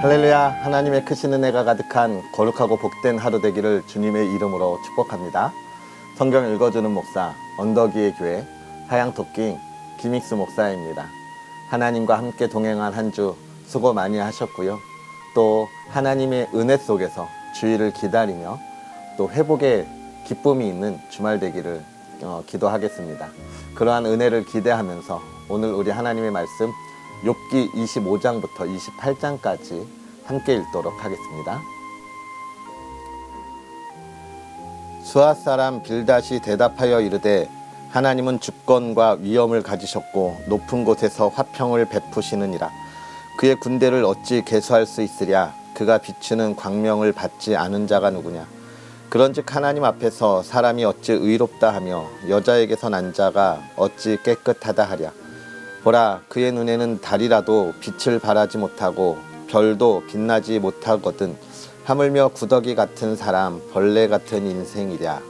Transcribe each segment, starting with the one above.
할렐루야. 하나님의 크신 은혜가 가득한 거룩하고 복된 하루 되기를 주님의 이름으로 축복합니다. 성경 읽어주는 목사 언덕위의 교회 하양토끼 김익수 목사입니다. 하나님과 함께 동행한 한 주 수고 많이 하셨고요. 또 하나님의 은혜 속에서 주일을 기다리며 또 회복의 기쁨이 있는 주말 되기를 기도하겠습니다. 그러한 은혜를 기대하면서 오늘 우리 하나님의 말씀 욥기 25장부터 28장까지 함께 읽도록 하겠습니다. 수앗 사람 빌닷이 대답하여 이르되 하나님은 주권과 위엄을 가지셨고 높은 곳에서 화평을 베푸시느니라. 그의 군대를 어찌 계수할 수 있으랴. 그가 비추는 광명을 받지 않은 자가 누구냐. 그런즉 하나님 앞에서 사람이 어찌 의롭다 하며 여자에게서 난 자가 어찌 깨끗하다 하랴. 보라, 그의 눈에는 달이라도 빛을 발하지 못하고 별도 빛나지 못하거든 하물며 구더기 같은 사람, 벌레 같은 인생이랴.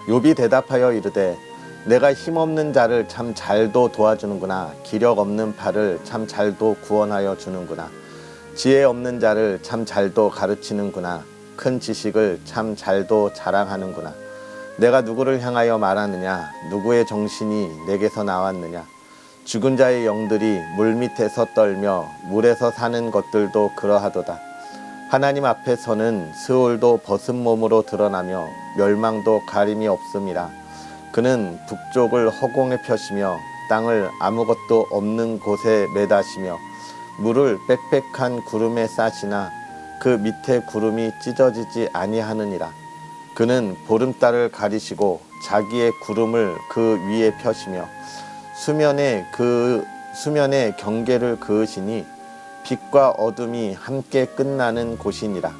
욥이 대답하여 이르되 내가 힘없는 자를 참 잘도 도와주는구나. 기력 없는 팔을 참 잘도 구원하여 주는구나. 지혜 없는 자를 참 잘도 가르치는구나. 큰 지식을 참 잘도 자랑하는구나. 내가 누구를 향하여 말하느냐. 누구의 정신이 내게서 나왔느냐. 죽은 자의 영들이 물밑에서 떨며 물에서 사는 것들도 그러하도다. 하나님 앞에서는 스올도 벗은 몸으로 드러나며 멸망도 가림이 없음이라. 그는 북쪽을 허공에 펴시며 땅을 아무것도 없는 곳에 매다시며 물을 빽빽한 구름에 싸시나 그 밑에 구름이 찢어지지 아니하느니라. 그는 보름달을 가리시고 자기의 구름을 그 위에 펴시며 수면에 경계를 그으시니 빛과 어둠이 함께 끝나는 곳이니라.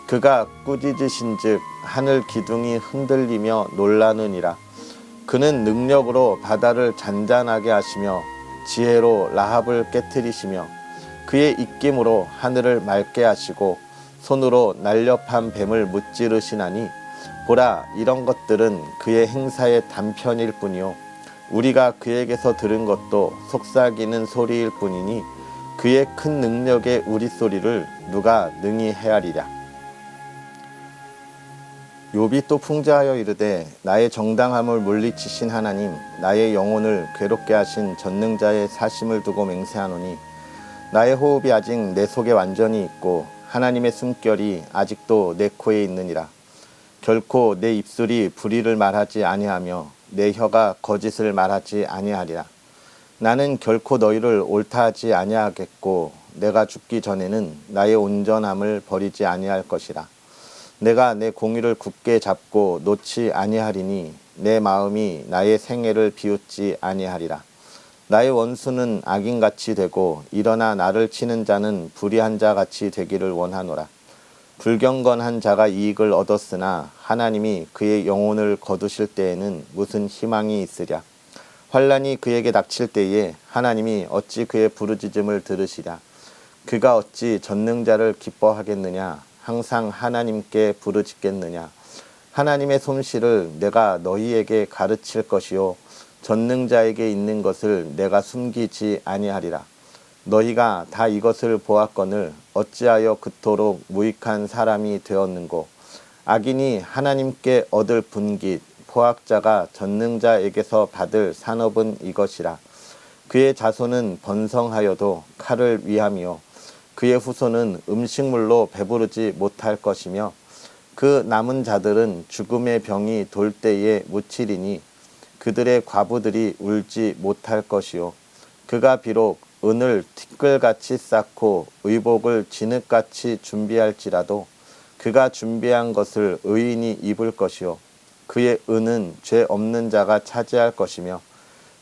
그가 꾸짖으신즉 하늘 기둥이 흔들리며 놀라느니라. 그는 능력으로 바다를 잔잔하게 하시며 지혜로 라합을 깨트리시며 그의 입김으로 하늘을 맑게 하시고 손으로 날렵한 뱀을 무찌르시나니 보라, 이런 것들은 그의 행사의 단편일 뿐이요 우리가 그에게서 들은 것도 속삭이는 소리일 뿐이니 그의 큰 능력의 우리소리를 누가 능히 헤아리랴. 욥이 또 풍자하여 이르되 나의 정당함을 물리치신 하나님, 나의 영혼을 괴롭게 하신 전능자의 사심을 두고 맹세하노니 나의 호흡이 아직 내 속에 완전히 있고 하나님의 숨결이 아직도 내 코에 있느니라. 결코 내 입술이 불의를 말하지 아니하며 내 혀가 거짓을 말하지 아니하리라. 나는 결코 너희를 옳다하지 아니하겠고 내가 죽기 전에는 나의 온전함을 버리지 아니할 것이라. 내가 내 공의를 굳게 잡고 놓지 아니하리니 내 마음이 나의 생애를 비웃지 아니하리라. 나의 원수는 악인같이 되고 일어나 나를 치는 자는 불의한 자같이 되기를 원하노라. 불경건한 자가 이익을 얻었으나 하나님이 그의 영혼을 거두실 때에는 무슨 희망이 있으랴. 환난이 그에게 닥칠 때에 하나님이 어찌 그의 부르짖음을 들으시랴. 그가 어찌 전능자를 기뻐하겠느냐. 항상 하나님께 부르짖겠느냐. 하나님의 솜씨를 내가 너희에게 가르칠 것이요 전능자에게 있는 것을 내가 숨기지 아니하리라. 너희가 다 이것을 보았거늘 어찌하여 그토록 무익한 사람이 되었는고. 악인이 하나님께 얻을 분깃, 포악자가 전능자에게서 받을 산업은 이것이라. 그의 자손은 번성하여도 칼을 위함이요 그의 후손은 음식물로 배부르지 못할 것이며 그 남은 자들은 죽음의 병이 돌 때에 묻히리니 그들의 과부들이 울지 못할 것이요 그가 비록 은을 티끌같이 쌓고 의복을 진흙같이 준비할지라도 그가 준비한 것을 의인이 입을 것이요 그의 은은 죄 없는 자가 차지할 것이며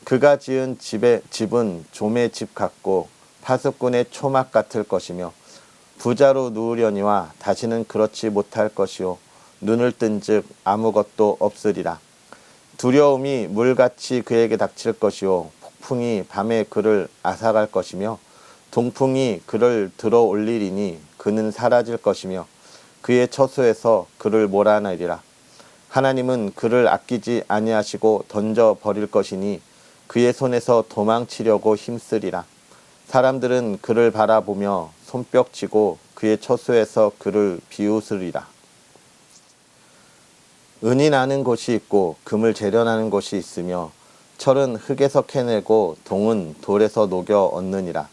그가 지은 집은 좀의 집 같고 파수꾼의 초막 같을 것이며 부자로 누우려니와 다시는 그렇지 못할 것이요 눈을 뜬즉 아무것도 없으리라. 두려움이 물같이 그에게 닥칠 것이요 폭풍이 밤에 그를 앗아갈 것이며 동풍이 그를 들어 올리리니 그는 사라질 것이며 그의 처소에서 그를 몰아내리라. 하나님은 그를 아끼지 아니하시고 던져 버릴 것이니 그의 손에서 도망치려고 힘쓰리라. 사람들은 그를 바라보며 손뼉치고 그의 처소에서 그를 비웃으리라. 은이 나는 곳이 있고 금을 재련하는 곳이 있으며 철은 흙에서 캐내고 동은 돌에서 녹여 얻느니라.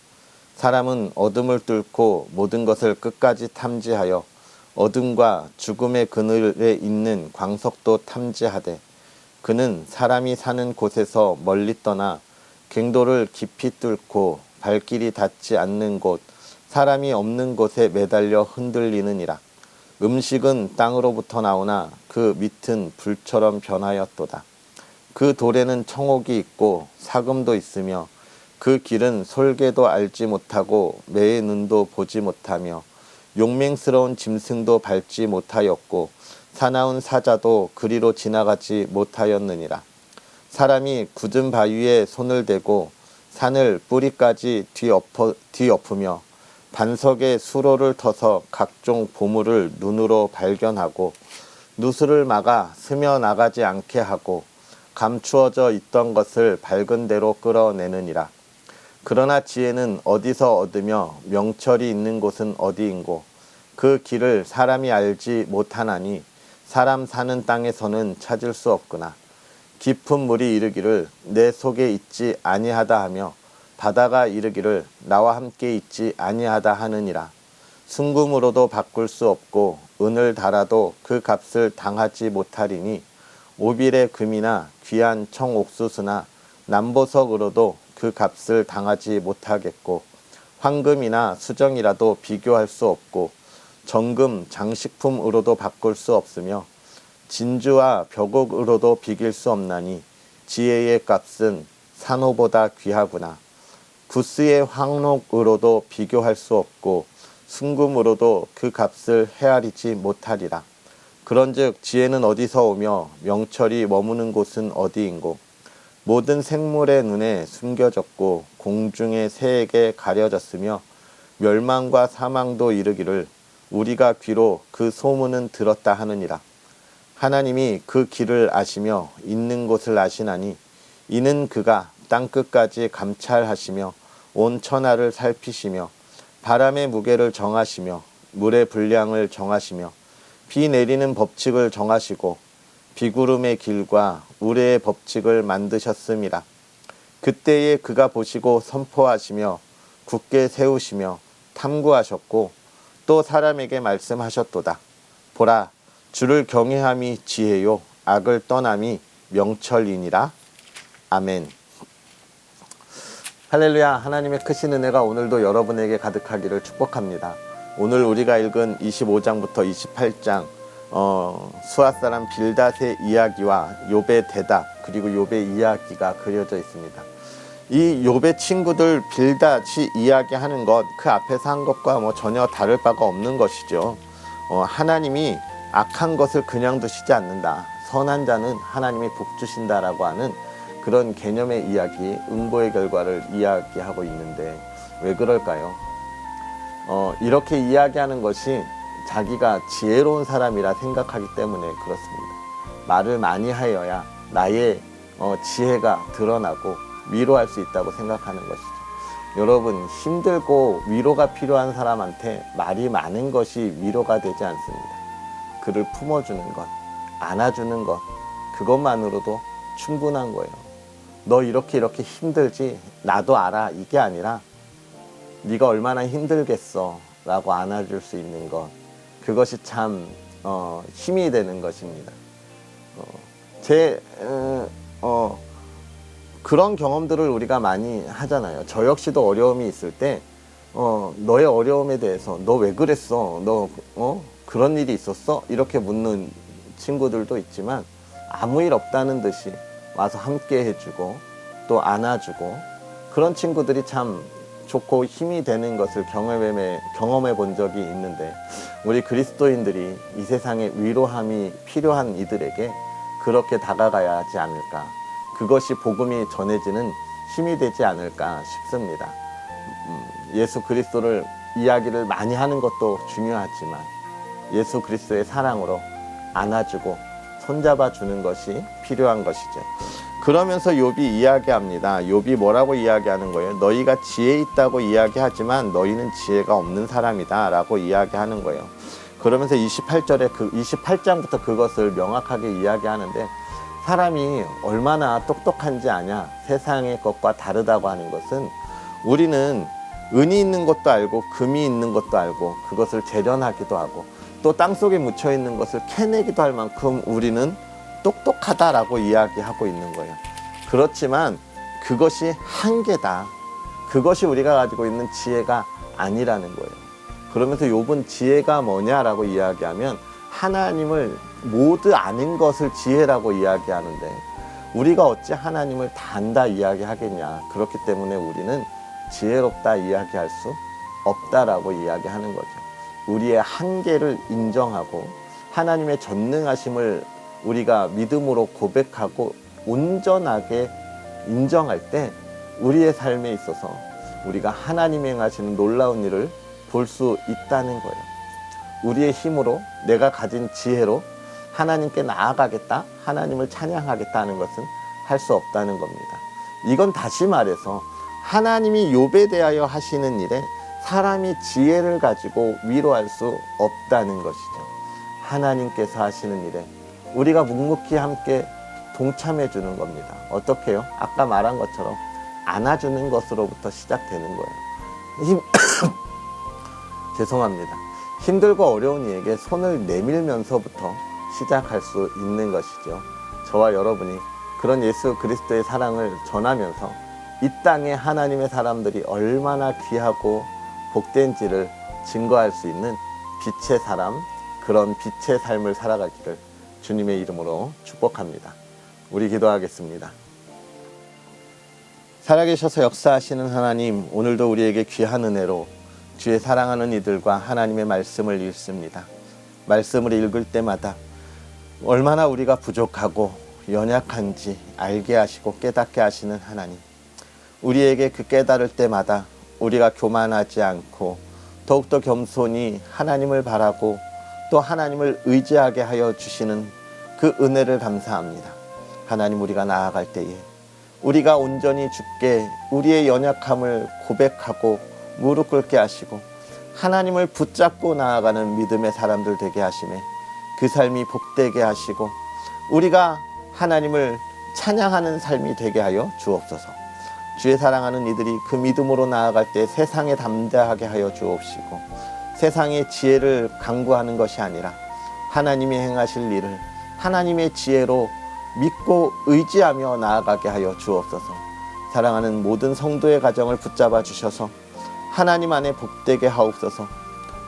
사람은 어둠을 뚫고 모든 것을 끝까지 탐지하여 어둠과 죽음의 그늘에 있는 광석도 탐지하되 그는 사람이 사는 곳에서 멀리 떠나 갱도를 깊이 뚫고 발길이 닿지 않는 곳 사람이 없는 곳에 매달려 흔들리느니라. 음식은 땅으로부터 나오나 그 밑은 불처럼 변하였도다. 그 돌에는 청옥이 있고 사금도 있으며 그 길은 솔개도 알지 못하고 매의 눈도 보지 못하며 용맹스러운 짐승도 밟지 못하였고 사나운 사자도 그리로 지나가지 못하였느니라. 사람이 굳은 바위에 손을 대고 산을 뿌리까지 뒤엎으며 반석에 수로를 터서 각종 보물을 눈으로 발견하고 누수를 막아 스며 나가지 않게 하고 감추어져 있던 것을 밝은 대로 끌어내느니라. 그러나 지혜는 어디서 얻으며 명철이 있는 곳은 어디인고 그 길을 사람이 알지 못하나니 사람 사는 땅에서는 찾을 수 없구나. 깊은 물이 이르기를 내 속에 있지 아니하다 하며 바다가 이르기를 나와 함께 있지 아니하다 하느니라. 순금으로도 바꿀 수 없고 은을 달아도 그 값을 당하지 못하리니 오빌의 금이나 귀한 청옥수수나 남보석으로도 그 값을 당하지 못하겠고 황금이나 수정이라도 비교할 수 없고 정금 장식품으로도 바꿀 수 없으며 진주와 벽옥으로도 비길 수 없나니 지혜의 값은 산호보다 귀하구나. 구스의 황록으로도 비교할 수 없고 순금으로도 그 값을 헤아리지 못하리라. 그런즉 지혜는 어디서 오며 명철이 머무는 곳은 어디인고 모든 생물의 눈에 숨겨졌고 공중의 새에게 가려졌으며 멸망과 사망도 이르기를 우리가 귀로 그 소문은 들었다 하느니라. 하나님이 그 길을 아시며 있는 곳을 아시나니 이는 그가 땅끝까지 감찰하시며 온 천하를 살피시며 바람의 무게를 정하시며 물의 분량을 정하시며 비 내리는 법칙을 정하시고 비구름의 길과 우레의 법칙을 만드셨음이라. 그때에 그가 보시고 선포하시며 굳게 세우시며 탐구하셨고 또 사람에게 말씀하셨도다. 보라, 주를 경외함이 지혜요 악을 떠남이 명철이니라. 아멘. 할렐루야. 하나님의 크신 은혜가 오늘도 여러분에게 가득하기를 축복합니다. 오늘 우리가 읽은 25장부터 28장 수앗사람 빌닷의 이야기와 욥의 대답 그리고 욥의 이야기가 그려져 있습니다. 이 욥의 친구들 빌닷이 이야기하는 것 그 앞에서 한 것과 전혀 다를 바가 없는 것이죠. 하나님이 악한 것을 그냥 두시지 않는다. 선한 자는 하나님이 복 주신다라고 하는 그런 개념의 이야기, 응보의 결과를 이야기하고 있는데 왜 그럴까요? 이렇게 이야기하는 것이 자기가 지혜로운 사람이라 생각하기 때문에 그렇습니다. 말을 많이 하여야 나의 지혜가 드러나고 위로할 수 있다고 생각하는 것이죠. 여러분, 힘들고 위로가 필요한 사람한테 말이 많은 것이 위로가 되지 않습니다. 그를 품어주는 것, 안아주는 것, 그것만으로도 충분한 거예요. 너 이렇게 힘들지? 나도 알아. 이게 아니라 네가 얼마나 힘들겠어 라고 안아줄 수 있는 것, 그것이 참 힘이 되는 것입니다. 그런 경험들을 우리가 많이 하잖아요. 저 역시도 어려움이 있을 때 너의 어려움에 대해서 너 왜 그랬어? 너 그런 일이 있었어? 이렇게 묻는 친구들도 있지만 아무 일 없다는 듯이 와서 함께 해주고 또 안아주고 그런 친구들이 참 좋고 힘이 되는 것을 경험해 본 적이 있는데 우리 그리스도인들이 이 세상에 위로함이 필요한 이들에게 그렇게 다가가야 하지 않을까. 그것이 복음이 전해지는 힘이 되지 않을까 싶습니다. 예수 그리스도를 이야기를 많이 하는 것도 중요하지만 예수 그리스도의 사랑으로 안아주고 손잡아 주는 것이 필요한 것이죠. 그러면서 욥이 이야기합니다. 욥이 뭐라고 이야기하는 거예요? 너희가 지혜 있다고 이야기하지만 너희는 지혜가 없는 사람이다 라고 이야기하는 거예요. 그러면서 28장부터 그것을 명확하게 이야기하는데, 사람이 얼마나 똑똑한지 아냐, 세상의 것과 다르다고 하는 것은, 우리는 은이 있는 것도 알고 금이 있는 것도 알고 그것을 재련하기도 하고 또 땅속에 묻혀 있는 것을 캐내기도 할 만큼 우리는 똑똑하다라고 이야기하고 있는 거예요. 그렇지만 그것이 한계다. 그것이 우리가 가지고 있는 지혜가 아니라는 거예요. 그러면서 욥은 지혜가 뭐냐라고 이야기하면 하나님을 모두 아는 것을 지혜라고 이야기하는데, 우리가 어찌 하나님을 다 안다 이야기하겠냐. 그렇기 때문에 우리는 지혜롭다 이야기할 수 없다라고 이야기하는 거죠. 우리의 한계를 인정하고 하나님의 전능하심을 우리가 믿음으로 고백하고 온전하게 인정할 때 우리의 삶에 있어서 우리가 하나님이 행하시는 놀라운 일을 볼 수 있다는 거예요. 우리의 힘으로, 내가 가진 지혜로 하나님께 나아가겠다, 하나님을 찬양하겠다는 것은 할 수 없다는 겁니다. 이건 다시 말해서 하나님이 욥에 대하여 하시는 일에 사람이 지혜를 가지고 위로할 수 없다는 것이죠. 하나님께서 하시는 일에 우리가 묵묵히 함께 동참해 주는 겁니다. 어떻게 해요? 아까 말한 것처럼 안아주는 것으로부터 시작되는 거예요. 죄송합니다. 힘들고 어려운 이에게 손을 내밀면서부터 시작할 수 있는 것이죠. 저와 여러분이 그런 예수 그리스도의 사랑을 전하면서 이 땅에 하나님의 사람들이 얼마나 귀하고 복된지를 증거할 수 있는 빛의 사람, 그런 빛의 삶을 살아가기를 주님의 이름으로 축복합니다. 우리 기도하겠습니다. 살아계셔서 역사하시는 하나님, 오늘도 우리에게 귀한 은혜로 주의 사랑하는 이들과 하나님의 말씀을 읽습니다. 말씀을 읽을 때마다 얼마나 우리가 부족하고 연약한지 알게 하시고 깨닫게 하시는 하나님, 우리에게 그 깨달을 때마다 우리가 교만하지 않고 더욱더 겸손히 하나님을 바라고 또 하나님을 의지하게 하여 주시는 그 은혜를 감사합니다. 하나님, 우리가 나아갈 때에 우리가 온전히 주께 우리의 연약함을 고백하고 무릎 꿇게 하시고 하나님을 붙잡고 나아가는 믿음의 사람들 되게 하시매 그 삶이 복되게 하시고 우리가 하나님을 찬양하는 삶이 되게 하여 주옵소서. 주의 사랑하는 이들이 그 믿음으로 나아갈 때 세상에 담대하게 하여 주옵시고, 세상의 지혜를 강구하는 것이 아니라 하나님이 행하실 일을 하나님의 지혜로 믿고 의지하며 나아가게 하여 주옵소서. 사랑하는 모든 성도의 가정을 붙잡아 주셔서 하나님 안에 복되게 하옵소서.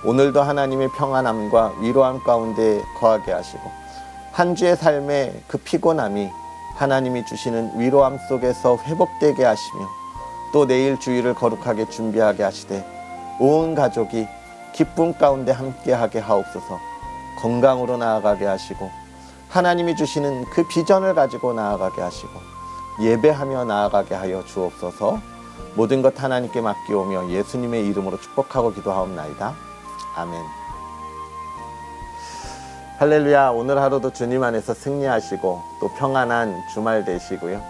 오늘도 하나님의 평안함과 위로함 가운데 거하게 하시고 한 주의 삶의 그 피곤함이 하나님이 주시는 위로함 속에서 회복되게 하시며 또 내일 주일을 거룩하게 준비하게 하시되 온 가족이 기쁨 가운데 함께하게 하옵소서. 건강으로 나아가게 하시고 하나님이 주시는 그 비전을 가지고 나아가게 하시고 예배하며 나아가게 하여 주옵소서. 모든 것 하나님께 맡기오며 예수님의 이름으로 축복하고 기도하옵나이다. 아멘. 할렐루야. 오늘 하루도 주님 안에서 승리하시고 또 평안한 주말 되시고요.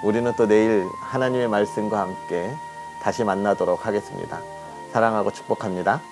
우리는 또 내일 하나님의 말씀과 함께 다시 만나도록 하겠습니다. 사랑하고 축복합니다.